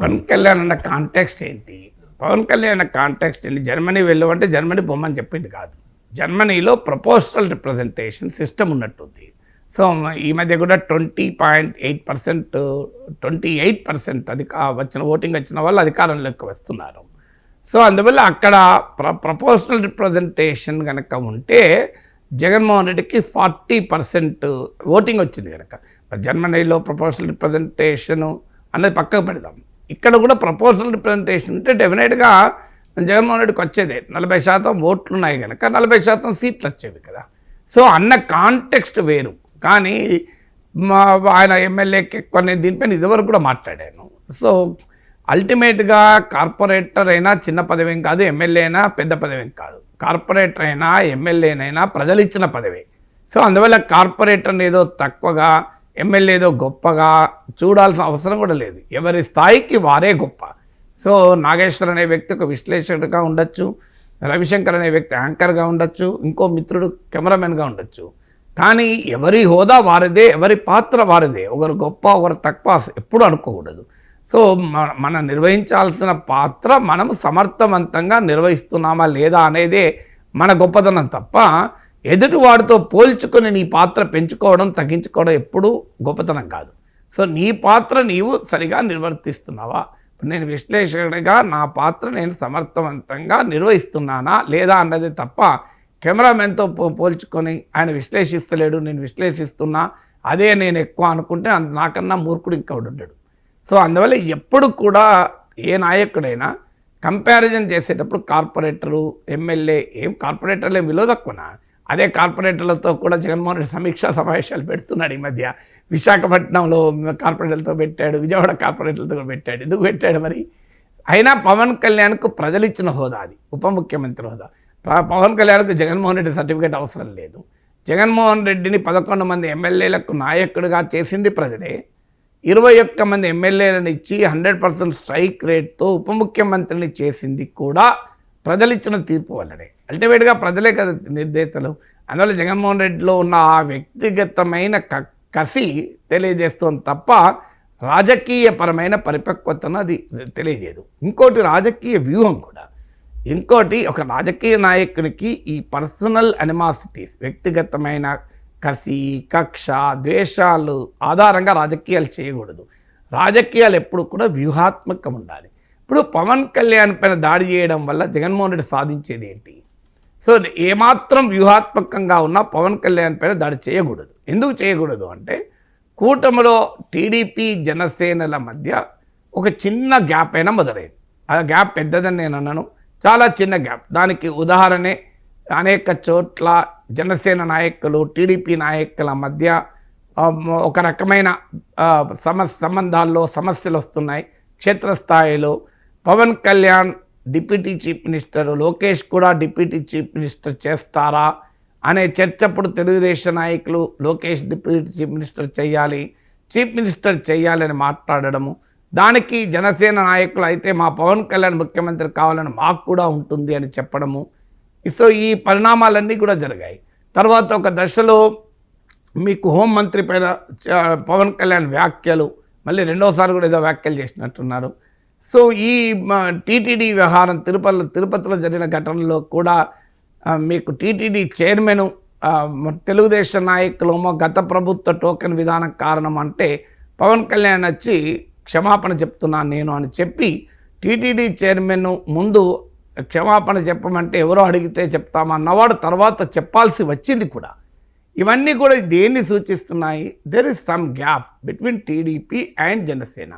పవన్ కళ్యాణ్ అన్న కాంటెక్స్ట్ ఏంటి? పవన్ కళ్యాణ్ అన్న కాంటెక్స్ట్ ఏంటి? జర్మనీ వెళ్ళమంటే జర్మనీ పొమ్మని చెప్పింది కాదు. జర్మనీలో ప్రపోజల్ రిప్రజెంటేషన్ సిస్టమ్ ఉన్నట్టుంది. సో ఈ మధ్య కూడా 20.8% 28% వచ్చిన ఓటింగ్ వచ్చిన వాళ్ళు అధికారంలోకి వస్తున్నారు. సో అందువల్ల అక్కడ ప్రపోజల్ రిప్రజెంటేషన్ కనుక ఉంటే జగన్మోహన్ రెడ్డికి 40% ఓటింగ్ వచ్చింది కనుక జర్మనీలో ప్రపోజల్ రిప్రజెంటేషన్ అన్నది పక్కకు పెడదాం. ఇక్కడ కూడా ప్రపోజల్ రిప్రజెంటేషన్ ఉంటే డెఫినెట్గా జగన్మోహన్ రెడ్డికి వచ్చేదే 40% ఓట్లు ఉన్నాయి కనుక 40% సీట్లు వచ్చేవి కదా. సో అన్న కాంటెక్స్ట్ వేరు. కానీ ఆయన ఎమ్మెల్యేకి ఎక్కువ నేను దీనిపైన ఇదివరకు కూడా మాట్లాడాను. సో అల్టిమేట్గా కార్పొరేటర్ అయినా చిన్న పదవేం కాదు, ఎమ్మెల్యే అయినా పెద్ద పదవేం కాదు. కార్పొరేటర్ అయినా ఎమ్మెల్యేనైనా ప్రజలు ఇచ్చిన పదవే. సో అందువల్ల కార్పొరేటర్ని ఏదో తక్కువగా ఎమ్మెల్యే ఏదో గొప్పగా చూడాల్సిన అవసరం కూడా లేదు. ఎవరి స్థాయికి వారే గొప్ప. సో నాగేశ్వర్ అనే వ్యక్తి ఒక విశ్లేషకుడిగా ఉండొచ్చు, రవిశంకర్ అనే వ్యక్తి యాంకర్గా ఉండొచ్చు, ఇంకో మిత్రుడు కెమెరామెన్గా ఉండొచ్చు. కానీ ఎవరి హోదా వారిదే, ఎవరి పాత్ర వారిదే. ఒకరు గొప్ప ఒకరు తక్కువ ఎప్పుడు అనుకోకూడదు. సో మనం నిర్వహించాల్సిన పాత్ర మనం సమర్థవంతంగా నిర్వహిస్తున్నామా లేదా అనేదే మన గొప్పతనం తప్ప ఎదుటి వాడితో పోల్చుకొని నీ పాత్ర పెంచుకోవడం తగ్గించుకోవడం ఎప్పుడూ గొప్పతనం కాదు. సో నీ పాత్ర నీవు సరిగా నిర్వర్తిస్తున్నావా? నేను విశ్లేషకుడిగా నా పాత్ర నేను సమర్థవంతంగా నిర్వహిస్తున్నానా లేదా అన్నది తప్ప కెమెరామెన్తో పోల్చుకొని ఆయన విశ్లేషిస్తలేడు, నేను విశ్లేషిస్తున్నా, అదే నేను ఎక్కువ అనుకుంటే నాకన్నా మూర్ఖుడు ఇంకొకడు ఉండడు. సో అందువల్ల ఎప్పుడు కూడా ఏ నాయకుడైనా కంపారిజన్ చేసేటప్పుడు కార్పొరేటరు ఎమ్మెల్యే కార్పొరేటర్లే విలువ తక్కువనా? అదే కార్పొరేటర్లతో కూడా జగన్మోహన్ రెడ్డి సమీక్షా సమావేశాలు పెడుతున్నాడు. ఈ మధ్య విశాఖపట్నంలో కార్పొరేటర్లతో పెట్టాడు, విజయవాడ కార్పొరేటర్లతో పెట్టాడు. ఎందుకు పెట్టాడు మరి? అయినా పవన్ కళ్యాణ్కు ప్రజలు ఇచ్చిన హోదా అది, ఉప ముఖ్యమంత్రి హోదా. పవన్ కళ్యాణ్కు జగన్మోహన్ రెడ్డి సర్టిఫికేట్ అవసరం లేదు. జగన్మోహన్ రెడ్డిని 11 మంది ఎమ్మెల్యేలకు నాయకుడిగా చేసింది ప్రజలే. 21 మంది ఎమ్మెల్యేలను ఇచ్చి 100% స్ట్రైక్ రేట్తో ఉప ముఖ్యమంత్రిని చేసింది కూడా ప్రజలిచ్చిన తీర్పు వల్లనే. అల్టిమేట్గా ప్రజలే కదా నిర్దేశలు. అందువల్ల జగన్మోహన్ రెడ్డిలో ఉన్న ఆ వ్యక్తిగతమైన కసి తెలియజేస్తుంది తప్ప రాజకీయపరమైన పరిపక్వతను అది తెలియజేయదు. ఇంకోటి రాజకీయ వ్యూహం కూడా. ఇంకోటి ఒక రాజకీయ నాయకునికి ఈ పర్సనల్ అనిమాసిటీస్, వ్యక్తిగతమైన కసి, కక్ష, ద్వేషాలు ఆధారంగా రాజకీయాలు చేయకూడదు. రాజకీయాలు ఎప్పుడు కూడా వ్యూహాత్మకం ఉండాలి. ఇప్పుడు పవన్ కళ్యాణ్ పైన దాడి చేయడం వల్ల జగన్మోహన్ రెడ్డి సాధించేది ఏంటి? సో ఏమాత్రం వ్యూహాత్మకంగా ఉన్నా పవన్ కళ్యాణ్ పైన దాడి చేయకూడదు. ఎందుకు చేయకూడదు అంటే కూటమిలో టీడీపీ జనసేనల మధ్య ఒక చిన్న గ్యాప్ అయినా మొదలైంది. ఆ గ్యాప్ పెద్దదని నేను అన్నాను, చాలా చిన్న గ్యాప్. దానికి ఉదాహరణే అనేక చోట్ల జనసేన నాయకులు టీడీపీ నాయకుల మధ్య ఒక రకమైన సంబంధాల్లో సమస్యలు వస్తున్నాయి. క్షేత్రస్థాయిలో Pawan Kalyan deputy chief minister, Lokesh కూడా డిప్యూటీ చీఫ్ మినిస్టర్ చేస్తారా అనే చర్చ అప్పుడు తెలుగుదేశం నాయకులు లోకేష్ డిప్యూటీ చీఫ్ మినిస్టర్ చేయాలి, చీఫ్ మినిస్టర్ చేయాలని మాట్లాడడము. దానికి జనసేన నాయకులు అయితే మా పవన్ కళ్యాణ్ ముఖ్యమంత్రి కావాలని మాకు కూడా ఉంటుంది అని చెప్పడము. సో ఈ పరిణామాలన్నీ కూడా జరిగాయి. తర్వాత ఒక దశలో మీకు హోంమంత్రి పైన పవన్ కళ్యాణ్ వ్యాఖ్యలు, మళ్ళీ రెండోసారి కూడా ఏదో వ్యాఖ్యలు చేసినట్టున్నారు. సో ఈ టీటీడీ వ్యవహారం తిరుపతిలో జరిగిన ఘటనలో కూడా మీకు టీటీడీ చైర్మన్ తెలుగుదేశం నాయకులు గత ప్రభుత్వ టోకెన్ విధానం కారణం అంటే పవన్ కళ్యాణ్ వచ్చి క్షమాపణ చెప్తున్నాను నేను అని చెప్పి టీటీడీ చైర్మన్ ముందు క్షమాపణ చెప్పమంటే ఎవరో అడిగితే చెప్తామన్నవాడు తర్వాత చెప్పాల్సి వచ్చింది కూడా. ఇవన్నీ కూడా దేన్ని సూచిస్తున్నాయి? There is some gap between TDP and Janasena.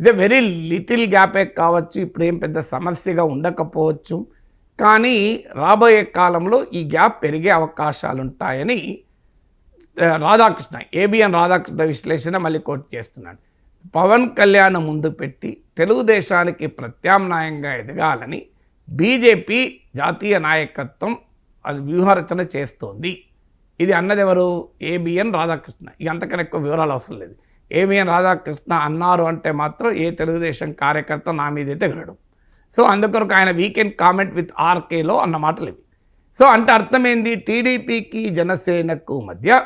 ఇది వెరీ లిటిల్ గ్యాపే కావచ్చు, ఇప్పుడు ఏం పెద్ద సమస్యగా ఉండకపోవచ్చు. కానీ రాబోయే కాలంలో ఈ గ్యాప్ పెరిగే అవకాశాలు ఉంటాయని రాధాకృష్ణ, ఏబిఎన్ రాధాకృష్ణ విశ్లేషణ మళ్ళీ కోట్ చేస్తున్నాడు. పవన్ కళ్యాణ్ ముందు పెట్టి తెలుగుదేశానికి ప్రత్యామ్నాయంగా ఎదగాలని బీజేపీ జాతీయ నాయకత్వం అది వ్యూహరచన చేస్తోంది. ఇది అన్నది ఎవరు? ఏబిఎన్ రాధాకృష్ణ. ఇక అంతకన్నా ఎక్కువ వివరాలు అవసరం లేదు. ఏబిఎన్ రాధాకృష్ణ అన్నారు అంటే మాత్రం ఏ తెలుగుదేశం కార్యకర్త నా మీదైతే ఎగరడు. సో అందుకొరకు ఆయన వీకెండ్ కామెంట్ విత్ ఆర్కేలో అన్న మాటలు ఇవి. సో అంటే అర్థమైంది, టీడీపీకి జనసేనకు మధ్య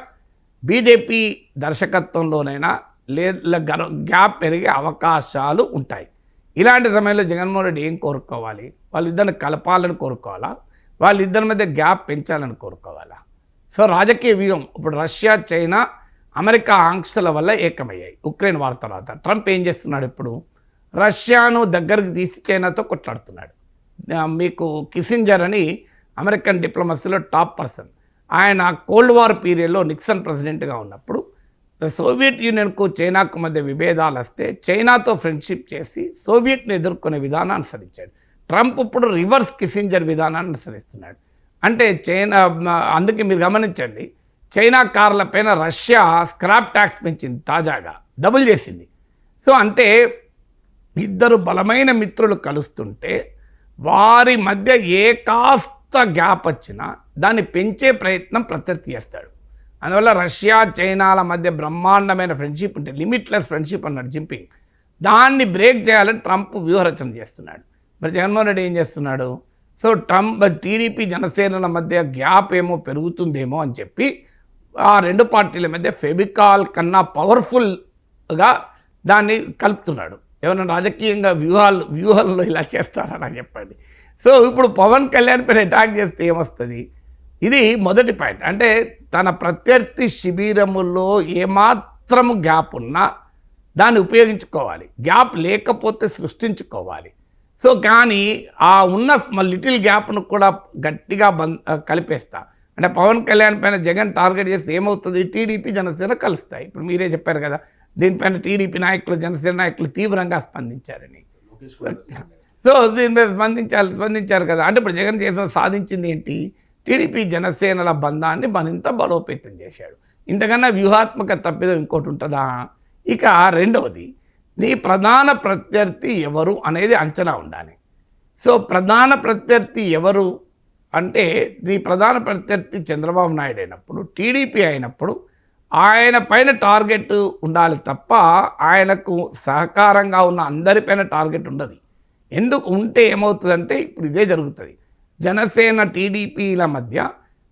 బీజేపీ దర్శకత్వంలోనైనా గ్యాప్ పెరిగే అవకాశాలు ఉంటాయి. ఇలాంటి సమయంలో జగన్మోహన్ రెడ్డి ఏం కోరుకోవాలి? వాళ్ళిద్దరిని కలపాలని కోరుకోవాలా? వాళ్ళిద్దరి మధ్య గ్యాప్ పెంచాలని కోరుకోవాలా? సో రాజకీయ వ్యూహం ఇప్పుడు రష్యా, చైనా, అమెరికా ఆంక్షల వల్ల ఏకమయ్యాయి ఉక్రెయిన్ వార్ తర్వాత. ట్రంప్ ఏం చేస్తున్నాడు? ఇప్పుడు రష్యాను దగ్గరికి తీసి చైనాతో కొట్లాడుతున్నాడు. మీకు కిసింజర్ అని అమెరికన్ డిప్లొమసీలో టాప్ పర్సన్, ఆయన కోల్డ్ వార్ పీరియడ్లో నిక్సన్ ప్రెసిడెంట్గా ఉన్నప్పుడు సోవియట్ యూనియన్కు చైనాకు మధ్య విభేదాలు వస్తే చైనాతో ఫ్రెండ్షిప్ చేసి సోవియట్ని ఎదుర్కొనే విధానాన్ని అనుసరించాడు. ట్రంప్ ఇప్పుడు రివర్స్ కిసింజర్ విధానాన్ని అనుసరిస్తున్నాడు. అంటే చైనా, అందుకే మీరు గమనించండి, చైనా కార్ల పైన రష్యా స్క్రాప్ ట్యాక్స్ పెంచింది, తాజాగా డబుల్ చేసింది. సో అంటే ఇద్దరు బలమైన మిత్రులు కలుస్తుంటే వారి మధ్య ఏ కాస్త గ్యాప్ వచ్చినా దాన్ని పెంచే ప్రయత్నం ప్రత్యర్థి చేస్తాడు. అందువల్ల రష్యా, చైనాల మధ్య బ్రహ్మాండమైన ఫ్రెండ్షిప్ ఉంటే, లిమిట్లెస్ ఫ్రెండ్షిప్ అన్నాడు జింపింగ్, దాన్ని బ్రేక్ చేయాలని ట్రంప్ వ్యూహరచన చేస్తున్నాడు. మరి జగన్మోహన్ రెడ్డి ఏం చేస్తున్నాడు? సో ట్రంప్, టీడీపీ, జనసేనల మధ్య గ్యాప్ ఏమో పెరుగుతుందేమో అని చెప్పి ఆ రెండు పార్టీల మధ్య ఫెవికాల్ కన్నా పవర్ఫుల్గా దాన్ని కలుపుతున్నాడు. ఏమన్నా రాజకీయంగా వ్యూహాల్లో ఇలా చేస్తారా నాకు చెప్పండి. సో ఇప్పుడు పవన్ కళ్యాణ్ పైన అటాక్ చేస్తే ఏమొస్తుంది? ఇది మొదటి పాయింట్. అంటే తన ప్రత్యర్థి శిబిరములో ఏమాత్రము గ్యాప్ ఉన్నా దాన్ని ఉపయోగించుకోవాలి, గ్యాప్ లేకపోతే సృష్టించుకోవాలి. సో కానీ ఆ ఉన్న లిటిల్ గ్యాప్ను కూడా గట్టిగా కలిపేస్తా. అంటే పవన్ కళ్యాణ్ పైన జగన్ టార్గెట్ చేస్తే ఏమవుతుంది? టీడీపీ, జనసేన కలుస్తాయి. ఇప్పుడు మీరే చెప్పారు కదా, దీనిపైన టీడీపీ నాయకులు, జనసేన నాయకులు తీవ్రంగా స్పందించారని. సో దీని మీద స్పందించారు కదా. అంటే ఇప్పుడు జగన్ చేసిన సాధించింది ఏంటి? టీడీపీ, జనసేనల బంధాన్ని మరింత బలోపేతం చేశాడు. ఇంతకన్నా వ్యూహాత్మక తప్పిదం ఇంకోటి ఉంటుందా? ఇక రెండవది, నీ ప్రధాన ప్రత్యర్థి ఎవరు అనేది అంచనా ఉండాలి. సో ప్రధాన ప్రత్యర్థి ఎవరు అంటే, నీ ప్రధాన ప్రత్యర్థి చంద్రబాబు నాయుడు అయినప్పుడు, టీడీపీ అయినప్పుడు ఆయన పైన టార్గెట్ ఉండాలి తప్ప ఆయనకు సహకారంగా ఉన్న అందరిపైన టార్గెట్ ఉండదు. ఎందుకు ఉంటే ఏమవుతుందంటే ఇప్పుడు ఇదే జరుగుతుంది. జనసేన, టీడీపీల మధ్య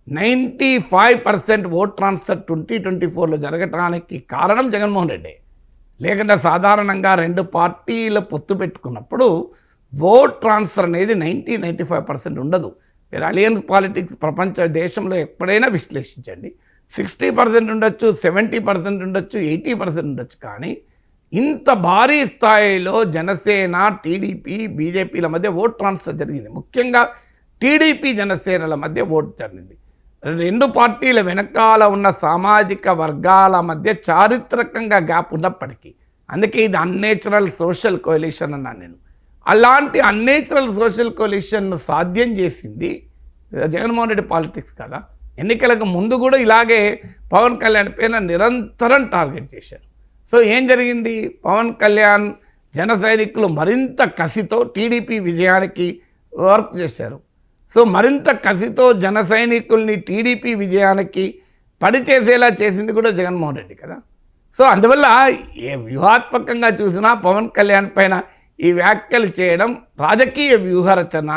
95% ఓట్ ట్రాన్స్ఫర్ 2024లో జరగటానికి కారణం జగన్మోహన్ రెడ్డి. లేకుంటే సాధారణంగా రెండు పార్టీలు పొత్తు పెట్టుకున్నప్పుడు ఓట్ ట్రాన్స్ఫర్ అనేది 90-95% ఉండదు. మీరు అలియన్స్ పాలిటిక్స్ ప్రపంచ దేశంలో ఎప్పుడైనా విశ్లేషించండి, 60% ఉండొచ్చు, 70% ఉండొచ్చు, 80% ఉండొచ్చు. కానీ ఇంత భారీ స్థాయిలో జనసేన, టీడీపీ, బీజేపీల మధ్య ఓట్ ట్రాన్స్ఫర్ జరిగింది. ముఖ్యంగా టీడీపీ, జనసేనల మధ్య ఓటు జరిగింది. రెండు పార్టీల వెనకాల ఉన్న సామాజిక వర్గాల మధ్య చారిత్రకంగా గ్యాప్ ఉన్నప్పటికీ, అందుకే ఇది అన్నేచురల్ సోషల్ కోalition అన్నాను నేను. అలాంటి అన్నేచురల్ సోషల్ కోalitionను సాధ్యం చేసింది జగన్మోహన్ రెడ్డి పాలిటిక్స్ కదా. ఎన్నికలకు ముందు కూడా ఇలాగే పవన్ కళ్యాణ్ పైన నిరంతరం టార్గెట్ చేశారు. సో ఏం జరిగింది? పవన్ కళ్యాణ్, జన సైనికులు మరింత కసితో టీడీపీ విజయానికి వర్క్ చేశారు. సో మరింత కసితో జన సైనికుల్ని టీడీపీ విజయానికి పడిచేసేలా చేసింది కూడా జగన్మోహన్ రెడ్డి కదా. సో అందువల్ల ఏ వ్యూహాత్మకంగా చూసినా పవన్ కళ్యాణ్ పైన ఈ వ్యాఖ్యలు చేయడం రాజకీయ వ్యూహరచన,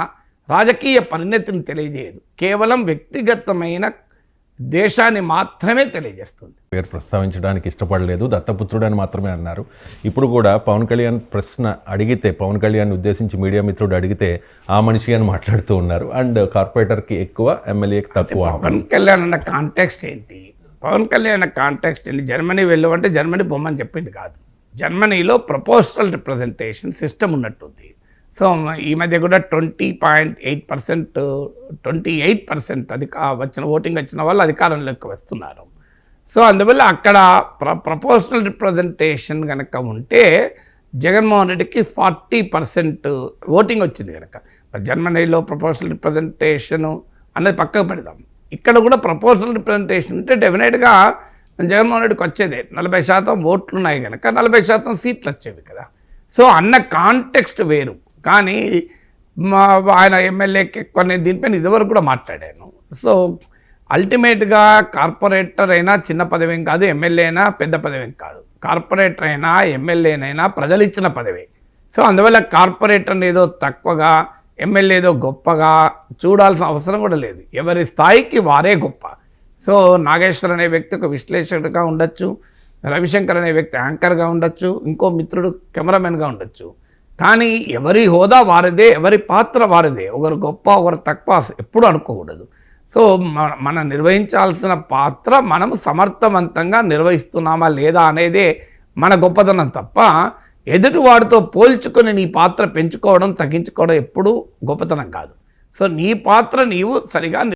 రాజకీయ పరిణతిని తెలియజేయదు, కేవలం వ్యక్తిగతమైన దేశాన్ని మాత్రమే తెలియజేస్తుంది. పేరు ప్రస్తావించడానికి ఇష్టపడలేదు, దత్తపుత్రుడు అని మాత్రమే అన్నారు. ఇప్పుడు కూడా పవన్ కళ్యాణ్ ప్రశ్న అడిగితే, పవన్ కళ్యాణ్ ఉద్దేశించి మీడియా మిత్రుడు అడిగితే ఆ మనిషి అని మాట్లాడుతూ ఉన్నారు. అండ్ కార్పొరేటర్కి ఎక్కువ, ఎమ్మెల్యేకి తక్కువ. పవన్ కళ్యాణ్ అన్న కాంటెక్స్ట్ ఏంటి? పవన్ కళ్యాణ్ అన్న కాంటెక్స్ట్ ఏంటి? జర్మనీ వెళ్ళమంటే జర్మనీ బొమ్మని చెప్పింది కాదు. జర్మనీలో ప్రపోజల్ రిప్రజెంటేషన్ సిస్టమ్ ఉన్నట్టుంది. సో ఈ మధ్య కూడా 20.8%, 28% వచ్చిన ఓటింగ్ వచ్చిన వాళ్ళు అధికారంలోకి వస్తున్నారు. సో అందువల్ల అక్కడ ప్రపోజల్ రిప్రజెంటేషన్ కనుక ఉంటే జగన్మోహన్ రెడ్డికి 40% ఓటింగ్ వచ్చింది కనుక. జర్మనీలో ప్రపోజల్ రిప్రజెంటేషన్ అనేది పక్కకు పెడదాం. ఇక్కడ కూడా ప్రపోజల్ రిప్రజెంటేషన్ ఉంటే డెఫినెట్గా జగన్మోహన్ రెడ్డికి వచ్చేదే. 40% ఓట్లు ఉన్నాయి కనుక 40% సీట్లు వచ్చేవి కదా. సో అన్న కాంటెక్స్ట్ వేరు. కానీ ఆయన ఎమ్మెల్యేకి ఎక్కువ, నేను దీనిపైన ఇదివరకు కూడా మాట్లాడాను. సో అల్టిమేట్గా కార్పొరేటర్ అయినా చిన్న పదవేం కాదు, ఎమ్మెల్యే అయినా పెద్ద పదవేం కాదు. కార్పొరేటర్ అయినా ఎమ్మెల్యేనైనా ప్రజలు ఇచ్చిన పదవే. సో అందువల్ల కార్పొరేటర్ని ఏదో తక్కువగా, ఎమ్మెల్యే ఏదో గొప్పగా చూడాల్సిన అవసరం కూడా లేదు. ఎవరి స్థాయికి వారే గొప్ప. సో నాగేశ్వర్ అనే వ్యక్తి ఒక విశ్లేషకుడిగా ఉండొచ్చు, రవిశంకర్ అనే వ్యక్తి యాంకర్గా ఉండొచ్చు, ఇంకో మిత్రుడు కెమెరామెన్గా ఉండొచ్చు. కానీ ఎవరి హోదా వారిదే, ఎవరి పాత్ర వారిదే. ఒకరు గొప్ప ఒకరు తక్కువ ఎప్పుడు అనుకోకూడదు. సో మనం నిర్వహించాల్సిన పాత్ర మనము సమర్థవంతంగా నిర్వహిస్తున్నామా లేదా అనేదే మన గొప్పతనం తప్ప ఎదుటి వాడితో పోల్చుకొని నీ పాత్ర పెంచుకోవడం తగ్గించుకోవడం ఎప్పుడూ గొప్పతనం కాదు. సో నీ పాత్ర నీవు సరిగా